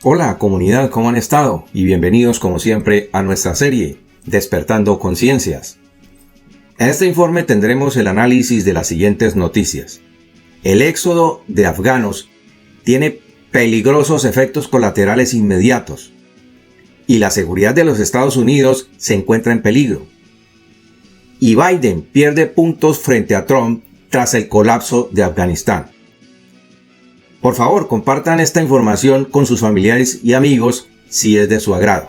Hola comunidad, ¿cómo han estado? Y bienvenidos como siempre a nuestra serie Despertando Conciencias. En este informe tendremos el análisis de las siguientes noticias. El éxodo de afganos tiene peligrosos efectos colaterales inmediatos y la seguridad de los Estados Unidos se encuentra en peligro. Y Biden pierde puntos frente a Trump tras el colapso de Afganistán. Por favor, compartan esta información con sus familiares y amigos si es de su agrado.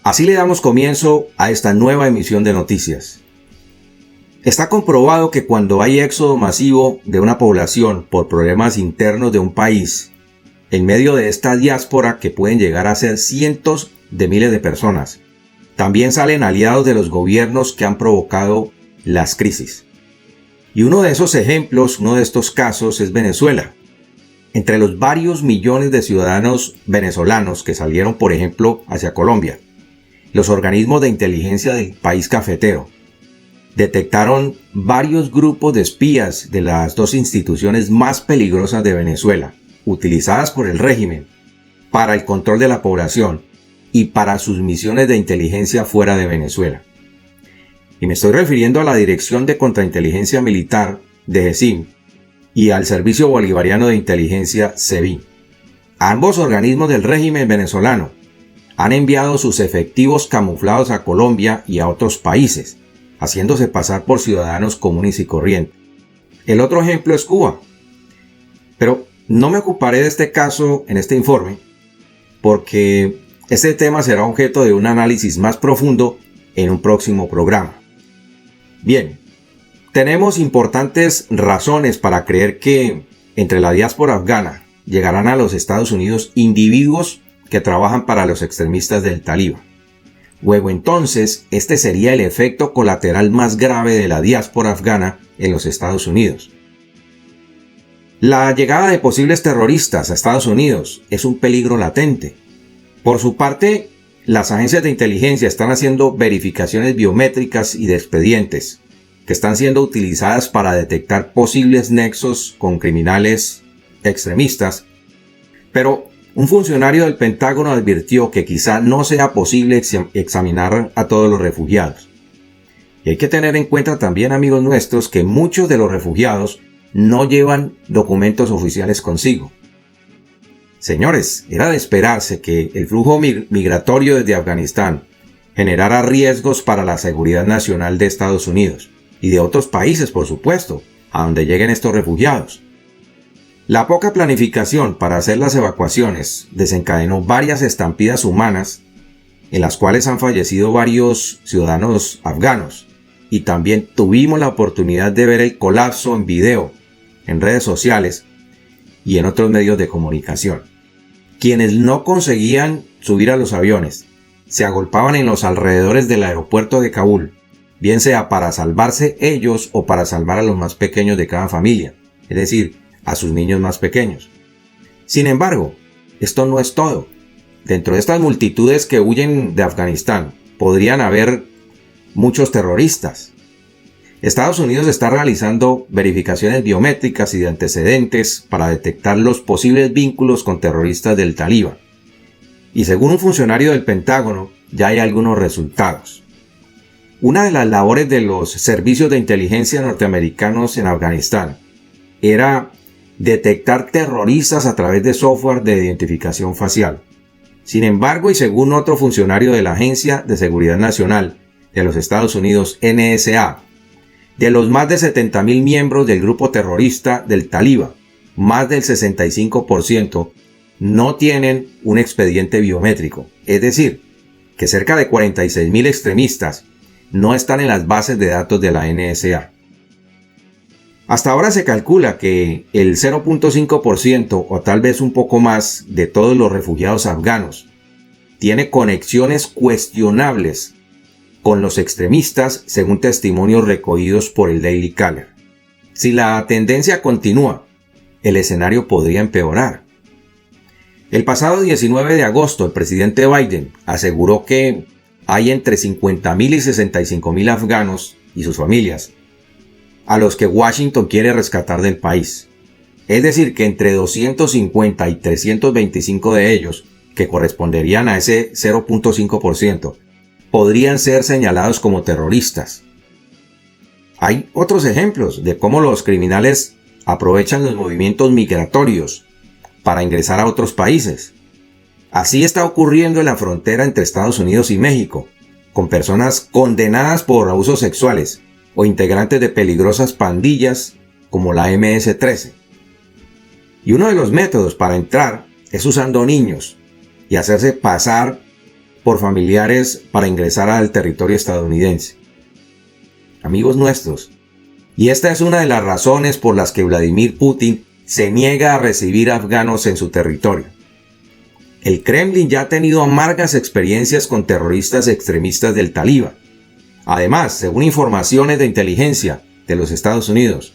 Así le damos comienzo a esta nueva emisión de noticias. Está comprobado que cuando hay éxodo masivo de una población por problemas internos de un país, en medio de esta diáspora que pueden llegar a ser cientos de miles de personas, también salen aliados de los gobiernos que han provocado las crisis. Y uno de esos ejemplos, uno de estos casos es Venezuela. Entre los varios millones de ciudadanos venezolanos que salieron, por ejemplo, hacia Colombia, los organismos de inteligencia del país cafetero detectaron varios grupos de espías de las dos instituciones más peligrosas de Venezuela, utilizadas por el régimen para el control de la población y para sus misiones de inteligencia fuera de Venezuela. Y me estoy refiriendo a la Dirección de Contrainteligencia Militar de GESIM y al Servicio Bolivariano de Inteligencia SEBIN. Ambos organismos del régimen venezolano han enviado sus efectivos camuflados a Colombia y a otros países, haciéndose pasar por ciudadanos comunes y corrientes. El otro ejemplo es Cuba. Pero no me ocuparé de este caso en este informe, porque este tema será objeto de un análisis más profundo en un próximo programa. Bien, tenemos importantes razones para creer que entre la diáspora afgana llegarán a los Estados Unidos individuos que trabajan para los extremistas del Talibán. Luego entonces, este sería el efecto colateral más grave de la diáspora afgana en los Estados Unidos. La llegada de posibles terroristas a Estados Unidos es un peligro latente. Por su parte, las agencias de inteligencia están haciendo verificaciones biométricas y de expedientes que están siendo utilizadas para detectar posibles nexos con criminales extremistas, pero un funcionario del Pentágono advirtió que quizá no sea posible examinar a todos los refugiados. Y hay que tener en cuenta también, amigos nuestros, que muchos de los refugiados no llevan documentos oficiales consigo. Señores, era de esperarse que el flujo migratorio desde Afganistán generara riesgos para la seguridad nacional de Estados Unidos y de otros países, por supuesto, a donde lleguen estos refugiados. La poca planificación para hacer las evacuaciones desencadenó varias estampidas humanas en las cuales han fallecido varios ciudadanos afganos, y también tuvimos la oportunidad de ver el colapso en video, en redes sociales y en otros medios de comunicación. Quienes no conseguían subir a los aviones se agolpaban en los alrededores del aeropuerto de Kabul, bien sea para salvarse ellos o para salvar a los más pequeños de cada familia, es decir, a sus niños más pequeños. Sin embargo, esto no es todo. Dentro de estas multitudes que huyen de Afganistán, podrían haber muchos terroristas. Estados Unidos está realizando verificaciones biométricas y de antecedentes para detectar los posibles vínculos con terroristas del Talibán. Y según un funcionario del Pentágono, ya hay algunos resultados. Una de las labores de los servicios de inteligencia norteamericanos en Afganistán era detectar terroristas a través de software de identificación facial. Sin embargo, y según otro funcionario de la Agencia de Seguridad Nacional de los Estados Unidos, NSA, de los más de 70,000 miembros del grupo terrorista del Talibán, más del 65% no tienen un expediente biométrico. Es decir, que cerca de 46,000 extremistas no están en las bases de datos de la NSA. Hasta ahora se calcula que el 0.5% o tal vez un poco más de todos los refugiados afganos tiene conexiones cuestionables con los extremistas, según testimonios recogidos por el Daily Caller. Si la tendencia continúa, el escenario podría empeorar. El pasado 19 de agosto, el presidente Biden aseguró que hay entre 50,000 y 65,000 afganos y sus familias, a los que Washington quiere rescatar del país. Es decir, que entre 250 y 325 de ellos, que corresponderían a ese 0.5%, podrían ser señalados como terroristas. Hay otros ejemplos de cómo los criminales aprovechan los movimientos migratorios para ingresar a otros países. Así está ocurriendo en la frontera entre Estados Unidos y México, con personas condenadas por abusos sexuales o integrantes de peligrosas pandillas como la MS-13. Y uno de los métodos para entrar es usando niños y hacerse pasar por familiares para ingresar al territorio estadounidense. Amigos nuestros, y esta es una de las razones por las que Vladimir Putin se niega a recibir afganos en su territorio. El Kremlin ya ha tenido amargas experiencias con terroristas extremistas del Talibán. Además, según informaciones de inteligencia de los Estados Unidos,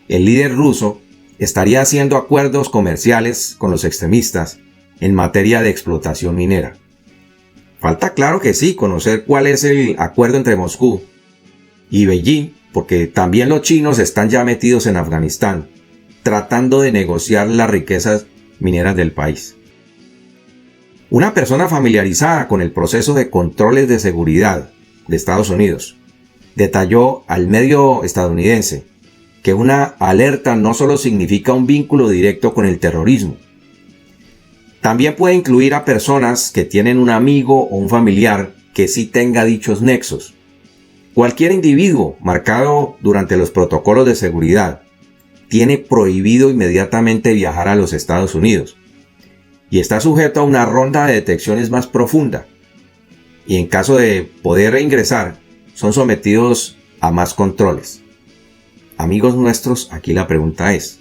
el líder ruso estaría haciendo acuerdos comerciales con los extremistas en materia de explotación minera. Falta claro que sí conocer cuál es el acuerdo entre Moscú y Beijing, porque también los chinos están ya metidos en Afganistán, tratando de negociar las riquezas mineras del país. Una persona familiarizada con el proceso de controles de seguridad de Estados Unidos detalló al medio estadounidense que una alerta no solo significa un vínculo directo con el terrorismo, también puede incluir a personas que tienen un amigo o un familiar que sí tenga dichos nexos. Cualquier individuo marcado durante los protocolos de seguridad tiene prohibido inmediatamente viajar a los Estados Unidos y está sujeto a una ronda de detecciones más profunda. Y en caso de poder reingresar, son sometidos a más controles. Amigos nuestros, aquí la pregunta es: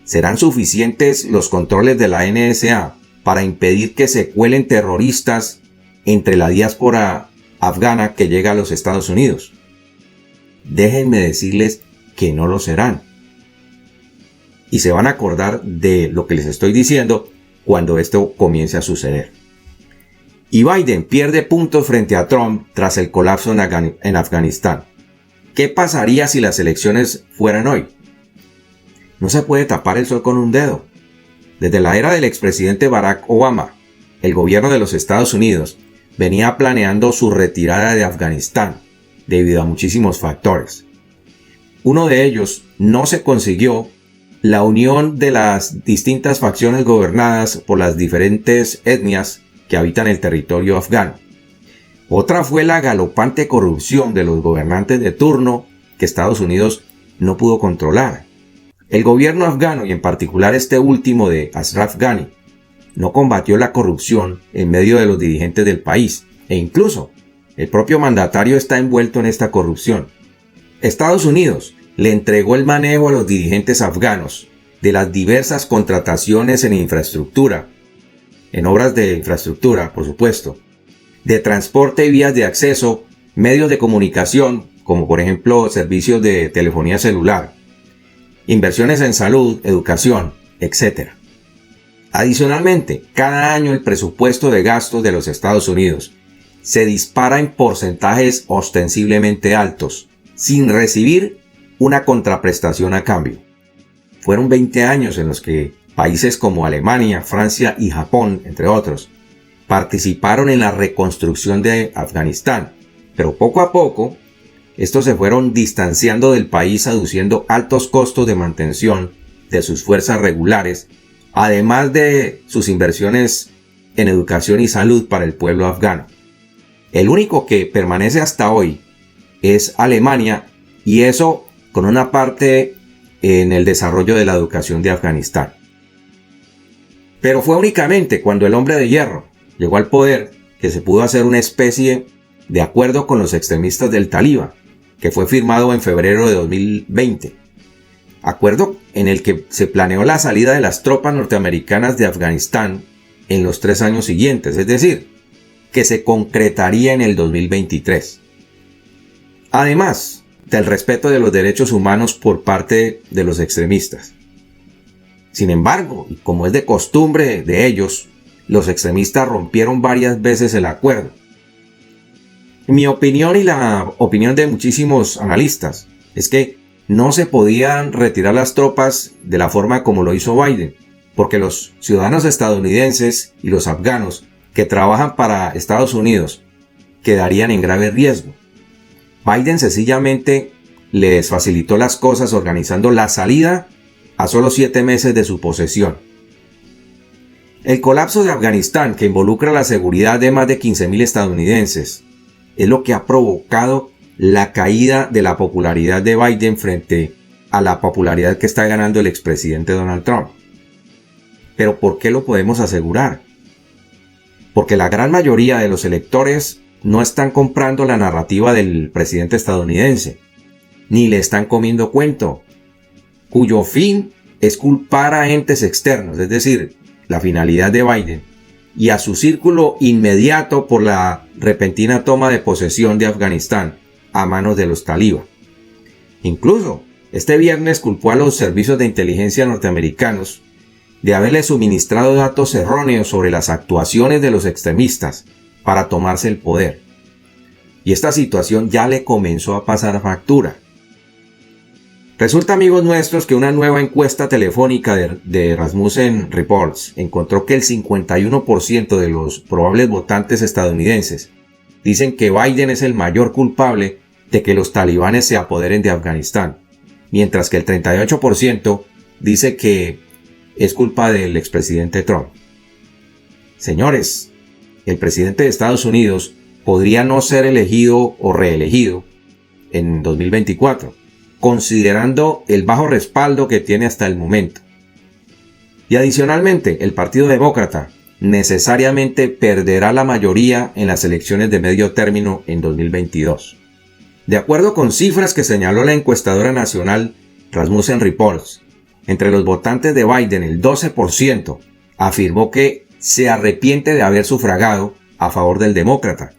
¿serán suficientes los controles de la NSA para impedir que se cuelen terroristas entre la diáspora afgana que llega a los Estados Unidos? Déjenme decirles que no lo serán. Y se van a acordar de lo que les estoy diciendo cuando esto comience a suceder. Y Biden pierde puntos frente a Trump tras el colapso en Afganistán. ¿Qué pasaría si las elecciones fueran hoy? No se puede tapar el sol con un dedo. Desde la era del expresidente Barack Obama, el gobierno de los Estados Unidos venía planeando su retirada de Afganistán debido a muchísimos factores. Uno de ellos no se consiguió la unión de las distintas facciones gobernadas por las diferentes etnias que habitan el territorio afgano. Otra fue la galopante corrupción de los gobernantes de turno que Estados Unidos no pudo controlar. El gobierno afgano, y en particular este último de Ashraf Ghani, no combatió la corrupción en medio de los dirigentes del país, e incluso el propio mandatario está envuelto en esta corrupción. Estados Unidos le entregó el manejo a los dirigentes afganos de las diversas contrataciones en infraestructura, en obras de infraestructura, por supuesto, de transporte y vías de acceso, medios de comunicación, como por ejemplo servicios de telefonía celular, inversiones en salud, educación, etc. Adicionalmente, cada año el presupuesto de gastos de los Estados Unidos se dispara en porcentajes ostensiblemente altos, sin recibir una contraprestación a cambio. Fueron 20 años en los que países como Alemania, Francia y Japón, entre otros, participaron en la reconstrucción de Afganistán, pero poco a poco estos se fueron distanciando del país aduciendo altos costos de mantención de sus fuerzas regulares, además de sus inversiones en educación y salud para el pueblo afgano. El único que permanece hasta hoy es Alemania, y eso con una parte en el desarrollo de la educación de Afganistán. Pero fue únicamente cuando el hombre de hierro llegó al poder que se pudo hacer una especie de acuerdo con los extremistas del Talibán, que fue firmado en febrero de 2020. Acuerdo en el que se planeó la salida de las tropas norteamericanas de Afganistán en los 3 años siguientes, es decir, que se concretaría en el 2023. Además del respeto de los derechos humanos por parte de los extremistas. Sin embargo, y como es de costumbre de ellos, los extremistas rompieron varias veces el acuerdo. Mi opinión y la opinión de muchísimos analistas es que no se podían retirar las tropas de la forma como lo hizo Biden, porque los ciudadanos estadounidenses y los afganos que trabajan para Estados Unidos quedarían en grave riesgo. Biden sencillamente les facilitó las cosas organizando la salida a solo 7 meses de su posesión. El colapso de Afganistán, que involucra la seguridad de más de 15.000 estadounidenses, es lo que ha provocado la caída de la popularidad de Biden frente a la popularidad que está ganando el expresidente Donald Trump. Pero ¿por qué lo podemos asegurar? Porque la gran mayoría de los electores no están comprando la narrativa del presidente estadounidense, ni le están comiendo cuento, cuyo fin es culpar a entes externos, es decir, la finalidad de Biden, y a su círculo inmediato por la repentina toma de posesión de Afganistán a manos de los talibán. Incluso, este viernes culpó a los servicios de inteligencia norteamericanos de haberle suministrado datos erróneos sobre las actuaciones de los extremistas para tomarse el poder. Y esta situación ya le comenzó a pasar factura. Resulta, amigos nuestros, que una nueva encuesta telefónica de Rasmussen Reports encontró que el 51% de los probables votantes estadounidenses dicen que Biden es el mayor culpable de que los talibanes se apoderen de Afganistán, mientras que el 38% dice que es culpa del expresidente Trump. Señores, el presidente de Estados Unidos podría no ser elegido o reelegido en 2024, considerando el bajo respaldo que tiene hasta el momento. Y adicionalmente, el Partido Demócrata necesariamente perderá la mayoría en las elecciones de medio término en 2022. De acuerdo con cifras que señaló la encuestadora nacional Rasmussen Reports, entre los votantes de Biden el 12% afirmó que se arrepiente de haber sufragado a favor del demócrata.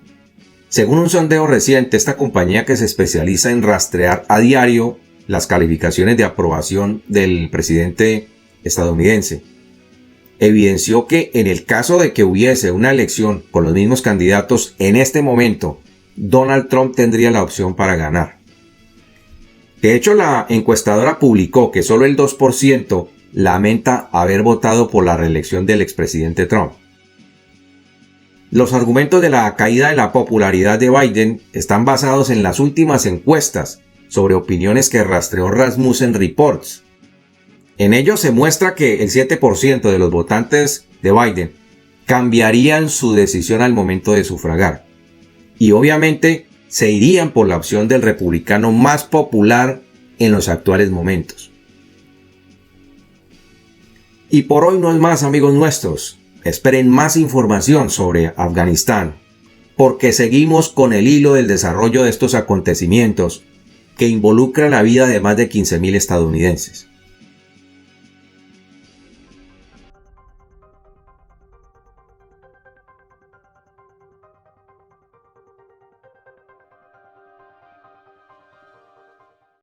Según un sondeo reciente, esta compañía, que se especializa en rastrear a diario las calificaciones de aprobación del presidente estadounidense, evidenció que en el caso de que hubiese una elección con los mismos candidatos en este momento, Donald Trump tendría la opción para ganar. De hecho, la encuestadora publicó que solo el 2% lamenta haber votado por la reelección del expresidente Trump. Los argumentos de la caída de la popularidad de Biden están basados en las últimas encuestas sobre opiniones que rastreó Rasmussen Reports. En ellos se muestra que el 7% de los votantes de Biden cambiarían su decisión al momento de sufragar. Y obviamente se irían por la opción del republicano más popular en los actuales momentos. Y por hoy no es más, amigos nuestros. Esperen más información sobre Afganistán, porque seguimos con el hilo del desarrollo de estos acontecimientos que involucra la vida de más de 15.000 estadounidenses.